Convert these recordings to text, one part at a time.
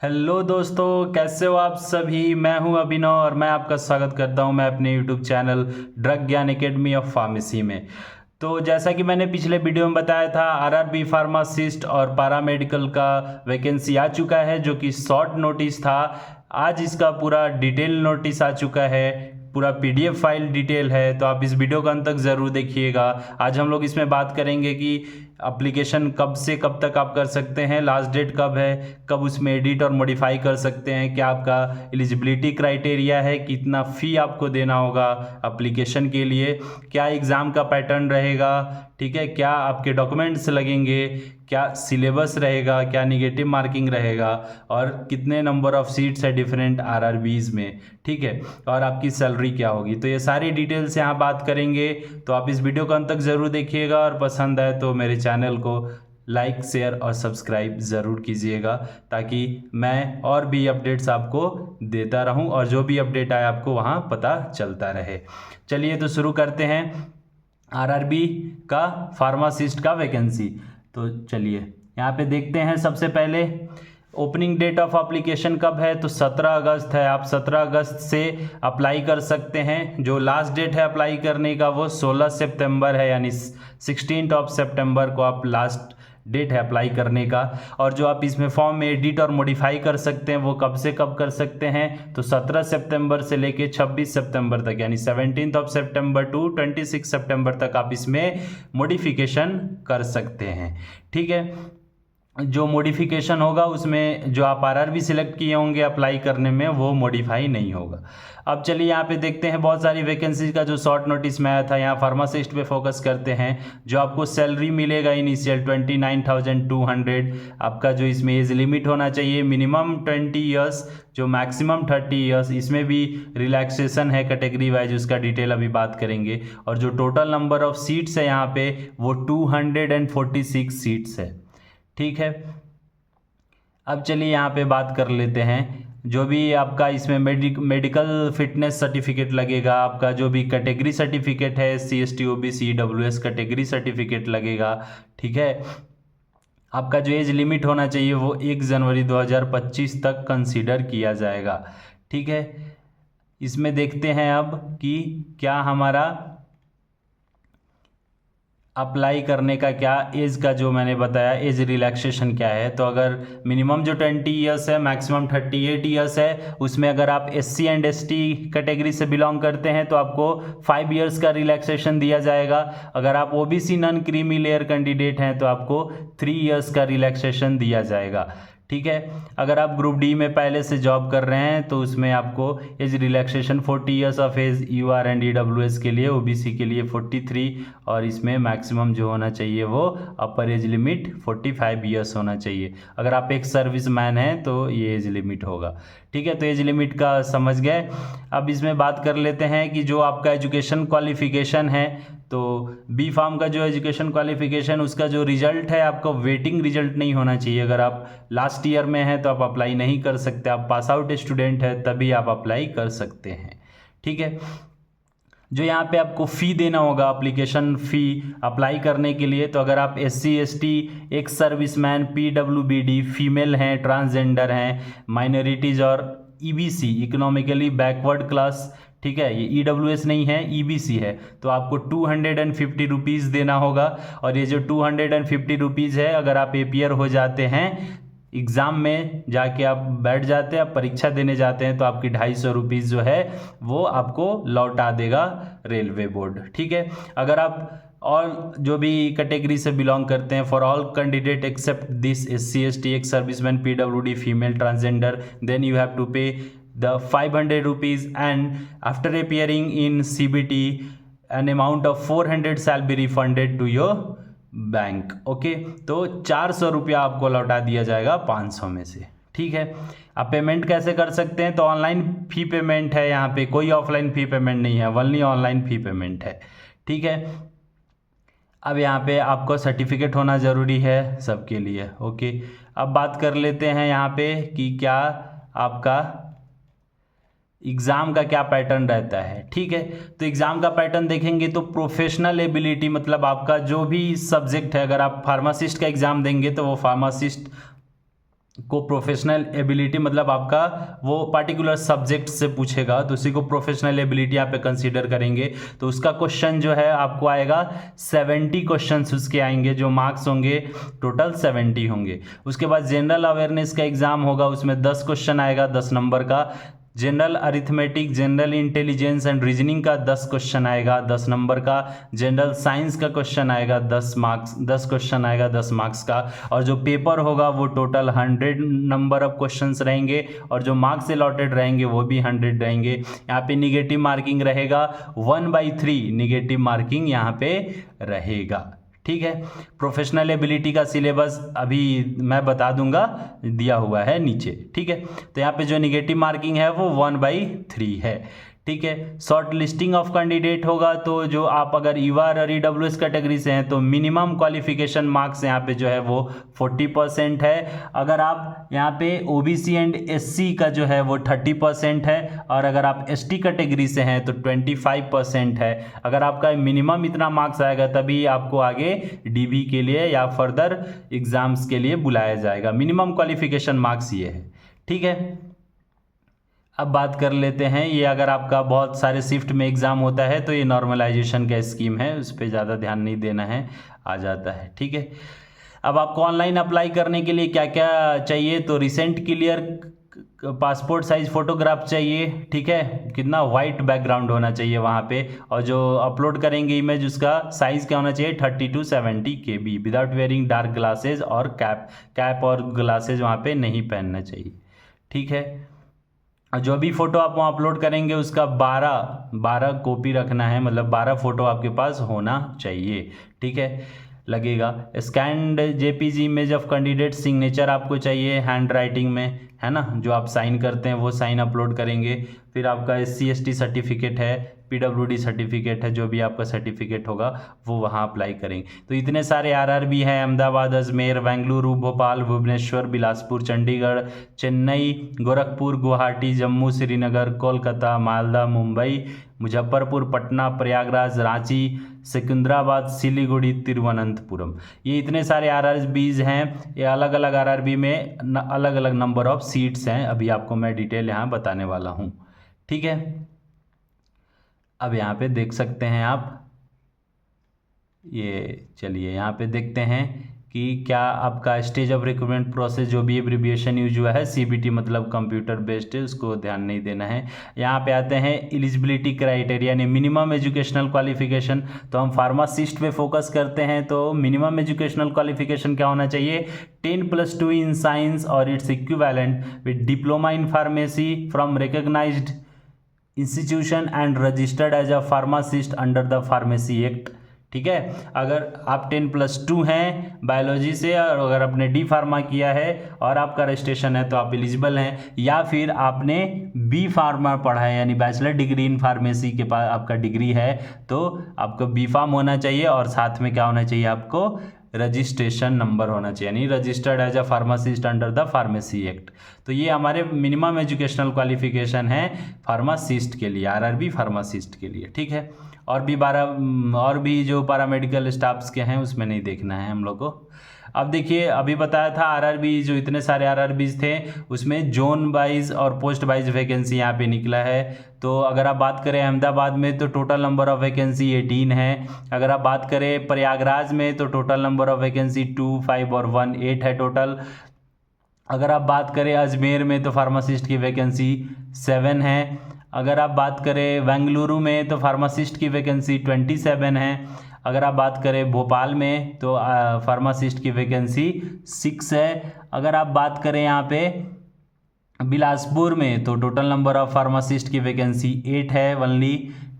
Hello दोस्तों, कैसे हो आप सभी। मैं हूं अभिनव और मैं आपका स्वागत करता हूं मैं अपने यूट्यूब चैनल ड्रग ज्ञान एकेडमी ऑफ फार्मेसी में। तो जैसा कि मैंने पिछले वीडियो में बताया था, आरआरबी फार्मासिस्ट और पैरामेडिकल का वैकेंसी आ चुका है जो कि शॉर्ट नोटिस था। आज इसका पूरा डिटेल नोटिस आ चुका है, पूरा पीडीएफ फाइल डिटेल है, तो आप इस वीडियो का अंत तक ज़रूर देखिएगा। आज हम लोग इसमें बात करेंगे कि एप्लीकेशन कब से कब तक आप कर सकते हैं, लास्ट डेट कब है, कब उसमें एडिट और मॉडिफाई कर सकते हैं, क्या आपका एलिजिबिलिटी क्राइटेरिया है, कितना फ़ी आपको देना होगा एप्लीकेशन के लिए, क्या एग्ज़ाम का पैटर्न रहेगा, ठीक है, क्या आपके डॉक्यूमेंट्स लगेंगे, क्या सिलेबस रहेगा, क्या निगेटिव मार्किंग रहेगा और कितने नंबर ऑफ़ सीट्स है डिफरेंट आरआरबीज़ में, ठीक है, और आपकी सैलरी क्या होगी। तो ये सारी डिटेल्स यहाँ बात करेंगे, तो आप इस वीडियो को अंत तक ज़रूर देखिएगा और पसंद आए तो मेरे चैनल को लाइक शेयर और सब्सक्राइब ज़रूर कीजिएगा ताकि मैं और भी अपडेट्स आपको देता रहूं और जो भी अपडेट आए आपको वहां पता चलता रहे। चलिए तो शुरू करते हैं आरआरबी का फार्मासिस्ट का वैकेंसी। तो चलिए यहाँ पे देखते हैं। सबसे पहले ओपनिंग डेट ऑफ एप्लीकेशन कब है, तो 17 अगस्त है। आप 17 अगस्त से अप्लाई कर सकते हैं। जो लास्ट डेट है अप्लाई करने का वो 16 सितंबर है, यानी 16 ऑफ सितंबर को आप लास्ट डेट है अप्लाई करने का। और जो आप इसमें फॉर्म में एडिट और मॉडिफाई कर सकते हैं वो कब से कब कर सकते हैं, तो 17 सितंबर से लेके 26 सितंबर तक, यानी 17 ऑफ सितंबर टू 26 सितंबर तक आप इसमें मॉडिफिकेशन कर सकते हैं, ठीक है। जो मॉडिफिकेशन होगा उसमें जो आप आरआरबी सिलेक्ट किए होंगे अप्लाई करने में वो मॉडिफाई नहीं होगा। अब चलिए यहाँ पे देखते हैं बहुत सारी वैकेंसी का जो शॉर्ट नोटिस में आया था। यहाँ फार्मासिस्ट पे फोकस करते हैं। जो आपको सैलरी मिलेगा इनिशियल 29,200। आपका जो इसमें एज लिमिट होना चाहिए मिनिमम 20 ईयर्स, जो मैक्सिमम 30 ईयर्स। इसमें भी रिलैक्सेशन है कैटेगरी वाइज, उसका डिटेल अभी बात करेंगे। और जो टोटल नंबर ऑफ सीट्स है यहाँ पे वो 246 सीट्स है, ठीक है। अब चलिए यहाँ पे बात कर लेते हैं। जो भी आपका इसमें मेडिकल फिटनेस सर्टिफिकेट लगेगा, आपका जो भी कैटेगरी सर्टिफिकेट है SC ST OBC EWS category certificate लगेगा, ठीक है। आपका जो एज लिमिट होना चाहिए वो 1 जनवरी 2025 तक कंसीडर किया जाएगा, ठीक है। इसमें देखते हैं अब कि क्या हमारा अप्लाई करने का क्या एज का, जो मैंने बताया एज रिलैक्सेशन क्या है। तो अगर मिनिमम जो 20 ईयर्स है, मैक्सिमम 38 ईयर्स है, उसमें अगर आप SC एंड ST कैटेगरी से बिलोंग करते हैं तो आपको 5 ईयर्स का रिलैक्सेशन दिया जाएगा। अगर आप OBC non creamy layer candidate हैं तो आपको 3 ईयर्स का रिलैक्सेशन दिया जाएगा, ठीक है। अगर आप ग्रुप डी में पहले से जॉब कर रहे हैं तो उसमें आपको age relaxation 40 years of age UR and EWS के लिए, OBC के लिए 43, और इसमें मैक्सिमम जो होना चाहिए वो अपर एज लिमिट 45 ईयर्स होना चाहिए। अगर आप एक सर्विस मैन हैं तो ये एज लिमिट होगा, ठीक है। तो एज लिमिट का समझ गए। अब इसमें बात कर लेते हैं कि जो आपका एजुकेशन क्वालिफिकेशन है, तो बी फार्म का जो एजुकेशन क्वालिफिकेशन उसका जो रिजल्ट है आपका वेटिंग रिजल्ट नहीं होना चाहिए। अगर आप लास्ट ईयर में हैं तो आप अप्लाई नहीं कर सकते, आप पास आउट स्टूडेंट है तभी आप अप्लाई कर सकते हैं, ठीक है। जो यहाँ पे आपको फ़ी देना होगा एप्लीकेशन फ़ी अप्लाई करने के लिए, तो अगर आप SC ST ex serviceman PWBD female हैं, ट्रांसजेंडर हैं, माइनॉरिटीज़ और EBC इकोनॉमिकली बैकवर्ड क्लास, ठीक है, ये EWS नहीं है EBC है, तो आपको 250 रुपीज़ देना होगा। और ये जो 250 रुपीज़ है, अगर आप एपियर हो जाते हैं एग्ज़ाम में, जाके आप बैठ जाते हैं, आप परीक्षा देने जाते हैं, तो आपकी 250 रुपीज़ जो है वो आपको लौटा देगा रेलवे बोर्ड, ठीक है। अगर आप और जो भी कैटेगरी से बिलोंग करते हैं, for all candidate except this SC ST ex serviceman PWD female transgender, then you have to pay the 500 rupees, and after appearing in CBT an amount of 400 shall be refunded to your bank, okay. तो 400 रुपया आपको लौटा दिया जाएगा 500 में से, ठीक है। आप पेमेंट कैसे कर सकते हैं, तो ऑनलाइन फ़ी पेमेंट है, यहाँ पे कोई ऑफलाइन फ़ी पेमेंट नहीं है, ओनली ऑनलाइन फ़ी पेमेंट है, ठीक है। अब यहाँ पे आपको सर्टिफिकेट होना ज़रूरी है सबके लिए, ओके। अब बात कर लेते हैं यहाँ पे कि क्या आपका एग्ज़ाम का क्या पैटर्न रहता है, ठीक है। तो एग्ज़ाम का पैटर्न देखेंगे तो प्रोफेशनल एबिलिटी, मतलब आपका जो भी सब्जेक्ट है, अगर आप फार्मासिस्ट का एग्ज़ाम देंगे तो वो फार्मासिस्ट को प्रोफेशनल एबिलिटी मतलब आपका वो पार्टिकुलर सब्जेक्ट से पूछेगा तो उसी को प्रोफेशनल एबिलिटी यहाँ पे कंसीडर करेंगे। तो उसका क्वेश्चन जो है आपको आएगा 70 क्वेश्चंस उसके आएंगे, जो मार्क्स होंगे टोटल 70 होंगे। उसके बाद जनरल अवेयरनेस का एग्जाम होगा, उसमें 10 क्वेश्चन आएगा 10 नंबर का। General arithmetic, general intelligence and reasoning का 10 क्वेश्चन आएगा 10 नंबर का। जनरल साइंस का क्वेश्चन आएगा 10 क्वेश्चन आएगा 10 मार्क्स का। और जो पेपर होगा वो टोटल 100 नंबर ऑफ क्वेश्चंस रहेंगे और जो मार्क्स अलॉटेड रहेंगे वो भी 100 रहेंगे। यहाँ पे निगेटिव मार्किंग रहेगा 1/3 निगेटिव मार्किंग यहाँ पे रहेगा। ठीक है, प्रोफेशनल एबिलिटी का सिलेबस अभी मैं बता दूंगा, दिया हुआ है नीचे। ठीक है, तो यहाँ पे जो निगेटिव मार्किंग है वो 1/3 है। ठीक है, शॉर्ट लिस्टिंग ऑफ कैंडिडेट होगा तो जो आप अगर ईवार और ईडब्ल्यूएस कैटेगरी से हैं तो मिनिमम क्वालिफिकेशन मार्क्स यहाँ पे जो है वो 40% है। अगर आप यहाँ पे ओबीसी एंड एससी का जो है वो 30% है और अगर आप एसटी कैटेगरी से हैं तो 25% है। अगर आपका मिनिमम इतना मार्क्स आएगा तभी आपको आगे डीबी के लिए या फर्दर एग्जाम्स के लिए बुलाया जाएगा। मिनिमम क्वालिफिकेशन मार्क्स ये है। ठीक है, अब बात कर लेते हैं, ये अगर आपका बहुत सारे शिफ्ट में एग्ज़ाम होता है तो ये नॉर्मलाइजेशन का स्कीम है, उस पर ज़्यादा ध्यान नहीं देना है, आ जाता है। ठीक है, अब आपको ऑनलाइन अप्लाई करने के लिए क्या क्या चाहिए, तो recent clear passport size photograph चाहिए। ठीक है, कितना वाइट बैकग्राउंड होना चाहिए वहाँ पे, और जो अपलोड करेंगे इमेज उसका साइज़ क्या होना चाहिए 30 to 70 KB without wearing dark glasses और कैप और ग्लासेज वहाँ पे नहीं पहनना चाहिए। ठीक है, जो भी फ़ोटो आप वहाँ अपलोड करेंगे उसका 12 कॉपी रखना है, मतलब 12 फ़ोटो आपके पास होना चाहिए। ठीक है, लगेगा। Scanned JPG image of candidate signature आपको चाहिए हैंड राइटिंग में, है ना, जो आप साइन करते हैं वो साइन अपलोड करेंगे। फिर आपका SC/ST सर्टिफिकेट है, PWD सर्टिफिकेट है, जो भी आपका सर्टिफिकेट होगा वो वहाँ अप्लाई करेंगे। तो इतने सारे RRB हैं, अहमदाबाद, अजमेर, बेंगलुरु, भोपाल, भुवनेश्वर, बिलासपुर, चंडीगढ़, चेन्नई, गोरखपुर, गुवाहाटी, जम्मू, श्रीनगर, कोलकाता, मालदा, मुंबई, मुजफ्फरपुर, पटना, प्रयागराज, रांची, सिकंदराबाद, सिलीगुड़ी, तिरुवनंतपुरम। ये इतने सारे RRBs हैं। ये अलग अलग RRB में अलग अलग नंबर ऑफ सीट्स हैं, अभी आपको मैं डिटेल यहाँ बताने वाला हूँ। ठीक है, अब यहाँ पे देख सकते हैं आप, ये चलिए यहाँ पे देखते हैं कि क्या आपका स्टेज ऑफ रिक्रूटमेंट प्रोसेस, जो भी एब्रिविएशन यूज हुआ है CBT मतलब कंप्यूटर बेस्ड है, उसको ध्यान नहीं देना है। यहाँ पे आते हैं एलिजिबिलिटी क्राइटेरिया यानी मिनिमम एजुकेशनल क्वालिफिकेशन। तो हम फार्मासिस्ट पे फोकस करते हैं, तो मिनिमम एजुकेशनल क्वालिफिकेशन क्या होना चाहिए 10+2 इन साइंस और it's equivalent with diploma in pharmacy from recognised institution and registered as a pharmacist under the pharmacy act. ठीक है, अगर आप 10+2 हैं बायोलॉजी से और अगर आपने D फार्मा किया है और आपका रजिस्ट्रेशन है तो आप एलिजिबल हैं, या फिर आपने B फार्मा पढ़ा है यानी बैचलर डिग्री इन फार्मेसी के पास आपका डिग्री है तो आपको B फार्म होना चाहिए और साथ में क्या होना चाहिए आपको रजिस्ट्रेशन नंबर होना चाहिए यानी registered as a pharmacist under the pharmacy act. तो ये हमारे मिनिमम एजुकेशनल क्वालिफिकेशन है फार्मासिस्ट के लिए, RRB फार्मासिस्ट के लिए। ठीक है, और भी जो पैरामेडिकल स्टाफ्स के हैं उसमें नहीं देखना है हम लोग को। अब देखिए, अभी बताया था RRB जो इतने सारे RRBs थे उसमें जोन वाइज और पोस्ट वाइज वैकेंसी यहाँ पे निकला है। तो अगर आप बात करें अहमदाबाद में तो टोटल नंबर ऑफ वैकेंसी 18 है। अगर आप बात करें प्रयागराज में तो टोटल नंबर ऑफ वैकेंसी 2, 5 और 1 8 है टोटल। अगर आप बात करें अजमेर में तो फार्मासिस्ट की वैकेंसी 7 है। अगर आप बात करें बेंगलुरु में तो फार्मासिस्ट की वैकेंसी 27 है। अगर आप बात करें भोपाल में तो फार्मासिस्ट की वैकेंसी 6 है। अगर आप बात करें यहाँ पे बिलासपुर में तो टोटल नंबर ऑफ फार्मासिस्ट की वैकेंसी 8 है ओनली।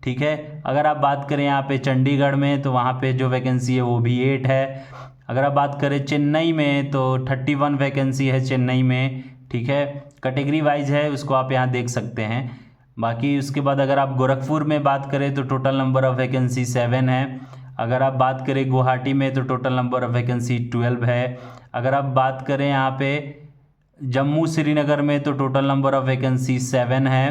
ठीक है, अगर आप बात करें यहाँ पे चंडीगढ़ में तो वहाँ पे जो वैकेंसी है वो भी 8 है। अगर आप बात करें चेन्नई में तो 31 वैकेंसी है चेन्नई में। ठीक है, कैटेगरी वाइज है, उसको आप यहाँ देख सकते हैं। बाकी उसके बाद अगर आप गोरखपुर में बात करें तो टोटल नंबर ऑफ वैकेंसी 7 है। अगर आप बात करें गुवाहाटी में तो टोटल नंबर ऑफ वैकेंसी 12 है। अगर आप बात करें यहाँ पे जम्मू श्रीनगर में तो टोटल नंबर ऑफ वैकेंसी 7 है।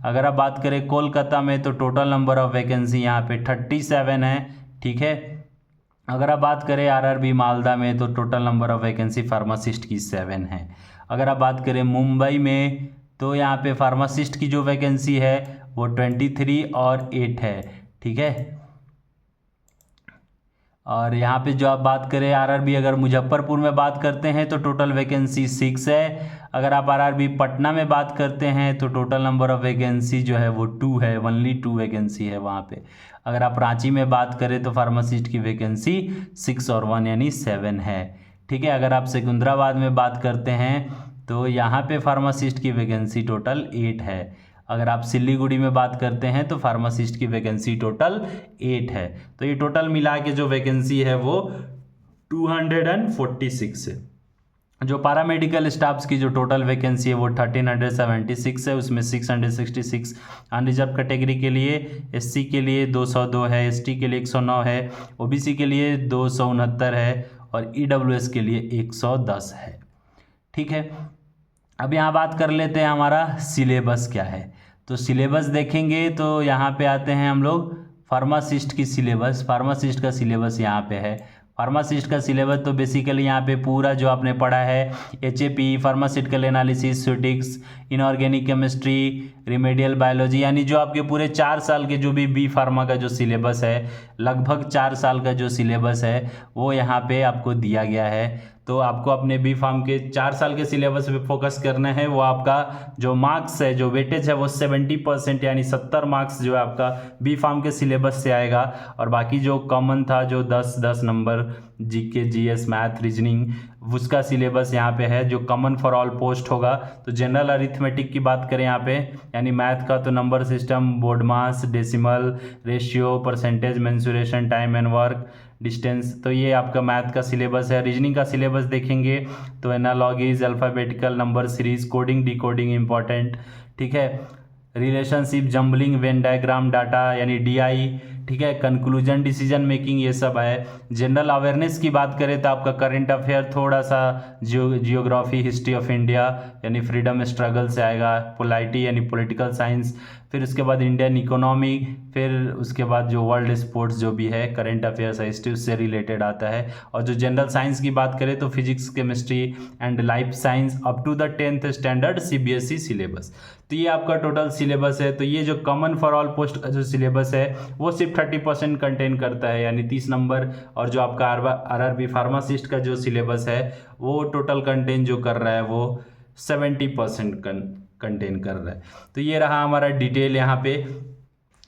अगर आप बात करें कोलकाता में तो टोटल नंबर ऑफ वैकेंसी यहाँ पे 37 है। ठीक है, अगर आप बात करें RRB मालदा में तो total number of vacancy pharmacist की 7 है। अगर आप बात करें मुंबई में तो यहाँ पे फार्मासिस्ट की जो वैकेंसी है वो 23 और 8 है, ठीक है। और यहाँ पे जो आप बात करें आरआरबी अगर मुजफ्फरपुर में बात करते हैं तो टोटल वैकेंसी 6 है। अगर आप आरआरबी पटना में बात करते हैं तो टोटल नंबर ऑफ वैकेंसी जो है वो 2 है, ओनली 2 वैकेंसी है वहाँ पे। अगर आप रांची में बात करें तो फार्मासिस्ट की वैकेंसी 6 और 1 यानी 7 है, ठीक है। अगर आप सिकंदराबाद में बात करते हैं तो यहाँ पे फार्मासिस्ट की वैकेंसी टोटल 8 है। अगर आप सिलीगुड़ी में बात करते हैं तो फार्मासिस्ट की वैकेंसी टोटल 8 है। तो ये टोटल मिला के जो वैकेंसी है वो 246 है। जो पैरामेडिकल स्टाफ्स की जो टोटल वैकेंसी है वो 1376 है, उसमें 666 अनरिजर्व कैटेगरी के लिए, एससी के लिए 202 है, एसटी के लिए 109 है, ओबीसी के लिए 269 है और ईडब्ल्यूएस के लिए 110 है, ठीक है। अब यहाँ बात कर लेते हैं हमारा सिलेबस क्या है। तो सिलेबस देखेंगे तो यहाँ पे आते हैं हम लोग फार्मासिस्ट की सिलेबस। फार्मासिस्ट का सिलेबस यहाँ पे है। फार्मासिस्ट का सिलेबस तो बेसिकली यहाँ पे पूरा जो आपने पढ़ा है HAP, pharmaceutical analysis, ceutics, inorganic chemistry, remedial biology, यानी जो आपके पूरे 4 साल के जो भी बी फार्मा का जो सिलेबस है, लगभग 4 साल का जो सिलेबस है वो यहाँ पे आपको दिया गया है। तो आपको अपने बी फार्म के 4 साल के सिलेबस पे फोकस करना है। वो आपका जो मार्क्स है, जो वेटेज है वो 70% यानी 70 मार्क्स जो है आपका बी फार्म के सिलेबस से आएगा। और बाकी जो कॉमन था जो 10-10 number GK, GS, math, reasoning, उसका सिलेबस यहाँ पे है जो कॉमन फॉर ऑल पोस्ट होगा। तो जनरल अरिथमेटिक की बात करें यहाँ पे, यानी मैथ का तो number system, board mass, decimal, ratio, percentage, mensuration, time and work, distance, तो ये आपका मैथ का सिलेबस है। रीजनिंग का सिलेबस देखेंगे तो analogies, alphabetical, number series, coding, decoding important, ठीक है। Relationship, jumbling, Venn diagram, data यानी डीआई, ठीक है। कंक्लूजन, डिसीजन मेकिंग, ये सब है। जनरल अवेयरनेस की बात करें तो आपका करंट अफेयर, थोड़ा सा जियोग्राफी, हिस्ट्री ऑफ इंडिया यानी फ्रीडम स्ट्रगल से आएगा, पोलाइटी यानी पॉलिटिकल साइंस, फिर उसके बाद इंडियन इकोनॉमी, फिर उसके बाद जो वर्ल्ड स्पोर्ट्स जो भी है, करंट अफेयर्स, हिस्ट्री उससे रिलेटेड आता है। और जो जनरल साइंस की बात करें तो physics, chemistry and life science up to the 10th standard CBSE syllabus. तो ये आपका टोटल सिलेबस है। तो ये जो कॉमन फॉर ऑल पोस्ट का जो सिलेबस है वो सिर्फ 30% कंटेन करता है यानी 30 नंबर। और जो आपका आरआरबी फार्मासिस्ट का जो सिलेबस है वो टोटल कंटेन जो कर रहा है वो 70% कंटेन कर रहा है। तो ये रहा हमारा डिटेल यहाँ पे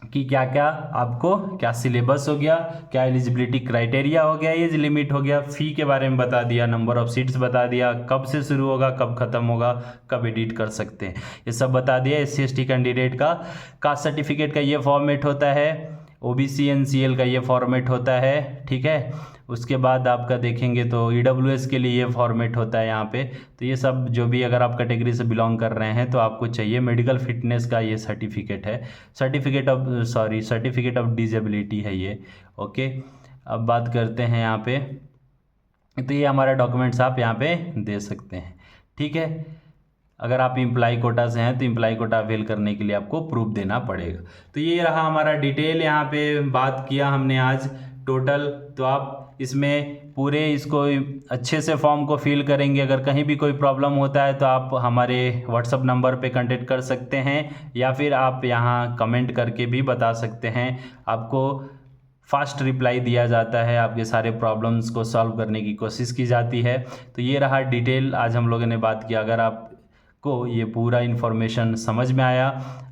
कि क्या क्या आपको, क्या सिलेबस हो गया, क्या एलिजिबिलिटी क्राइटेरिया हो गया, एज लिमिट हो गया, फ़ी के बारे में बता दिया, नंबर ऑफ सीट्स बता दिया, कब से शुरू होगा, कब ख़त्म होगा, कब एडिट कर सकते हैं, ये सब बता दिया। SC/ST कैंडिडेट का कास्ट सर्टिफिकेट का ये फॉर्मेट होता है, OBC NCL का ये फॉर्मेट होता है, ठीक है। उसके बाद आपका देखेंगे तो EWS के लिए ये फॉर्मेट होता है यहाँ पे। तो ये सब जो भी अगर आप कैटेगरी से बिलोंग कर रहे हैं तो आपको चाहिए। मेडिकल फिटनेस का ये सर्टिफिकेट है, सर्टिफिकेट ऑफ डिजेबिलिटी है ये, ओके। अब बात करते हैं यहाँ पे, तो ये हमारा डॉक्यूमेंट्स आप यहाँ पे दे सकते हैं, ठीक है। अगर आप इम्प्लाई कोटा से हैं तो इम्प्लाई कोटा अवेल करने के लिए आपको प्रूफ देना पड़ेगा। तो ये रहा हमारा डिटेल, यहाँ पे बात किया हमने आज टोटल। तो आप इसमें पूरे इसको अच्छे से फॉर्म को फिल करेंगे। अगर कहीं भी कोई प्रॉब्लम होता है तो आप हमारे व्हाट्सअप नंबर पे कांटेक्ट कर सकते हैं या फिर आप यहाँ कमेंट करके भी बता सकते हैं। आपको फास्ट रिप्लाई दिया जाता है, आपके सारे प्रॉब्लम्स को सॉल्व करने की कोशिश की जाती है। तो ये रहा डिटेल, आज हम लोगों ने बात किया। अगर आपको ये पूरा इन्फॉर्मेशन समझ में आया,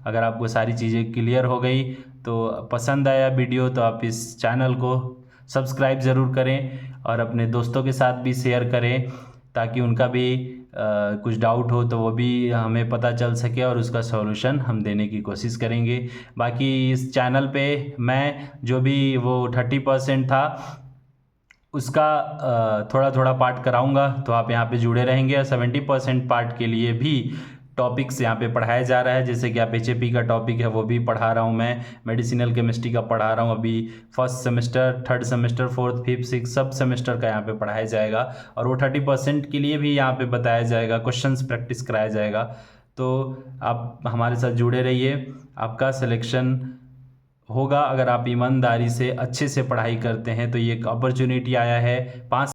अगर आपको सारी चीज़ें क्लियर हो गई, तो पसंद आया वीडियो तो आप इस चैनल को सब्सक्राइब ज़रूर करें और अपने दोस्तों के साथ भी शेयर करें ताकि उनका भी कुछ डाउट हो तो वो भी हमें पता चल सके और उसका सॉल्यूशन हम देने की कोशिश करेंगे। बाकी इस चैनल पे मैं जो भी वो 30% था उसका थोड़ा थोड़ा पार्ट कराऊंगा, तो आप यहाँ पे जुड़े रहेंगे। 70% पार्ट के लिए भी टॉपिक्स यहाँ पे पढ़ाया जा रहा है, जैसे कि आप HAP का टॉपिक है वो भी पढ़ा रहा हूँ मैं, मेडिसिनल केमिस्ट्री का पढ़ा रहा हूँ अभी। First semester, third semester, fourth, fifth, six सब सेमेस्टर का यहाँ पे पढ़ाया जाएगा और वो 30% के लिए भी यहाँ पे बताया जाएगा, क्वेश्चंस प्रैक्टिस कराया जाएगा। तो आप हमारे साथ जुड़े रहिए, आपका सिलेक्शन होगा अगर आप ईमानदारी से अच्छे से पढ़ाई करते हैं। तो ये एक अपॉर्चुनिटी आया है 5